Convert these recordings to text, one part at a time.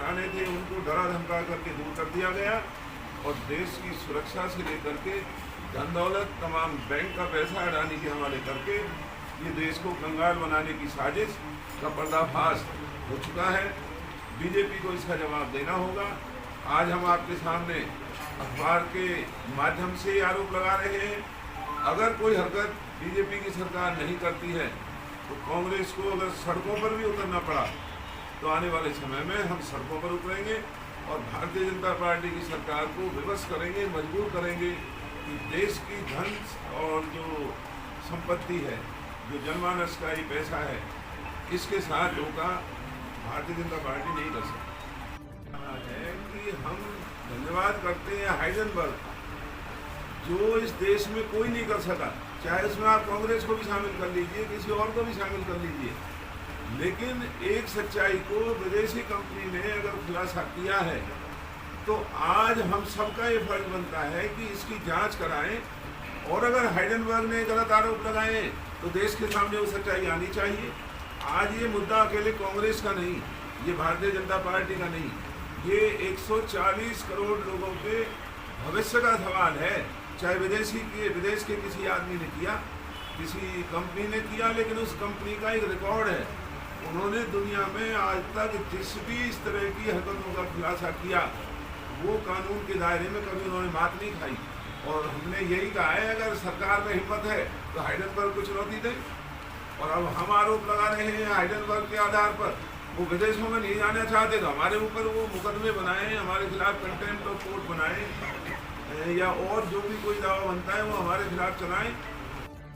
ठिकाने थे उनको डरा धमका करके दूर कर दिया गया और देश की सुरक्षा से लेकर के धन दौलत तमाम बैंक का पैसा अडानी के हवाले करके ये देश को कंगाल बनाने की साजिश का पर्दाफाश हो चुका है। बीजेपी को इसका जवाब देना होगा। आज हम आपके सामने अखबार के माध्यम से आरोप लगा रहे हैं। अगर कोई हरकत बीजेपी की सरकार नहीं करती है तो कांग्रेस को अगर सड़कों पर भी उतरना पड़ा तो आने वाले समय में हम सड़कों पर उतरेंगे और भारतीय जनता पार्टी की सरकार को विवश करेंगे, मजबूर करेंगे कि देश की धन और जो संपत्ति है, जो जनमानस का ये पैसा है, इसके साथ धोखा भारतीय जनता पार्टी नहीं कर सकती है। कि हम धन्यवाद करते हैं हाइडेनबर्ग, जो इस देश में कोई नहीं कर सका। चाहे उसमें आप कांग्रेस को भी शामिल कर लीजिए, किसी और को भी शामिल कर लीजिए, लेकिन एक सच्चाई को विदेशी कंपनी ने अगर खुलासा किया है तो आज हम सबका ये फर्ज बनता है कि इसकी जांच कराएं और अगर हाइडेनबर्ग ने गलत आरोप लगाए तो देश के सामने वो सच्चाई आनी चाहिए। आज ये मुद्दा अकेले कांग्रेस का नहीं, ये भारतीय जनता पार्टी का नहीं, ये 140 करोड़ लोगों के भविष्य का सवाल है। चाहे विदेश के किसी आदमी ने किया, किसी कंपनी ने किया, लेकिन उस कंपनी का एक रिकॉर्ड है। उन्होंने दुनिया में आज तक जिस भी इस तरह की हरकतों का खुलासा किया वो कानून के दायरे में कभी उन्होंने बात नहीं खाई। और हमने यही कहा है अगर सरकार में हिम्मत है तो हाइडेनबर्ग को चुनौती दें। और अब हम आरोप लगा रहे हैं हाइडेनबर्ग के आधार पर, वो विदेशों में नहीं जाना चाहते तो हमारे ऊपर वो मुकदमे बनाएं, हमारे खिलाफ कंटेम्प्ट ऑफ कोर्ट बनाएं या और जो भी कोई दावा बनता है वो हमारे खिलाफ चलाएं।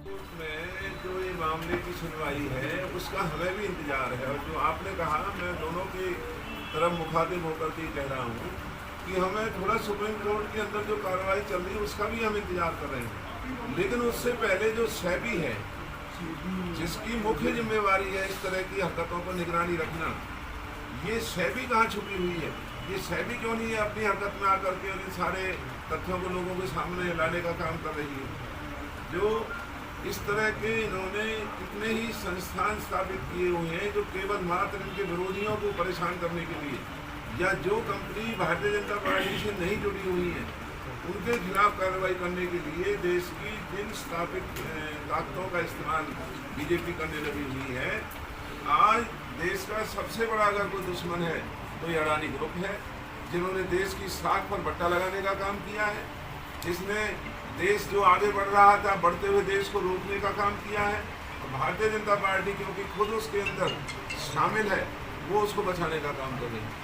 कोर्ट में जो ये मामले की सुनवाई है उसका हमें भी इंतजार है। और जो आपने कहा, मैं दोनों की तरफ मुखातिब होकर के कह रहा हूँ कि हमें थोड़ा सुप्रीम कोर्ट के अंदर जो कार्रवाई चल रही है उसका भी हम इंतजार कर रहे हैं। लेकिन उससे पहले जो सेबी है, जिसकी मुख्य जिम्मेवारी है इस तरह की हरकतों पर निगरानी रखना, ये सेबी कहाँ छुपी हुई है? ये सेबी क्यों नहीं है अपनी हरकत में आकर के इन सारे तथ्यों को लोगों के सामने लाने का काम कर रही है? जो इस तरह के इन्होंने कितने ही संस्थान स्थापित किए हुए हैं जो केवल मात्र इनके विरोधियों को परेशान करने के लिए, या जो कंपनी भारतीय जनता पार्टी से नहीं जुड़ी हुई है उनके खिलाफ कार्रवाई करने के लिए देश की जिन स्थापित ताकतों का इस्तेमाल बीजेपी करने लगी हुई है। आज देश का सबसे बड़ा अगर कोई दुश्मन है तो ये अडानी ग्रुप है, जिन्होंने देश की साख पर बट्टा लगाने का काम किया है, जिसने देश जो आगे बढ़ रहा था बढ़ते हुए देश को रोकने का काम किया है। और भारतीय जनता पार्टी क्योंकि खुद उसके अंदर शामिल है, वो उसको बचाने का काम कर रही है।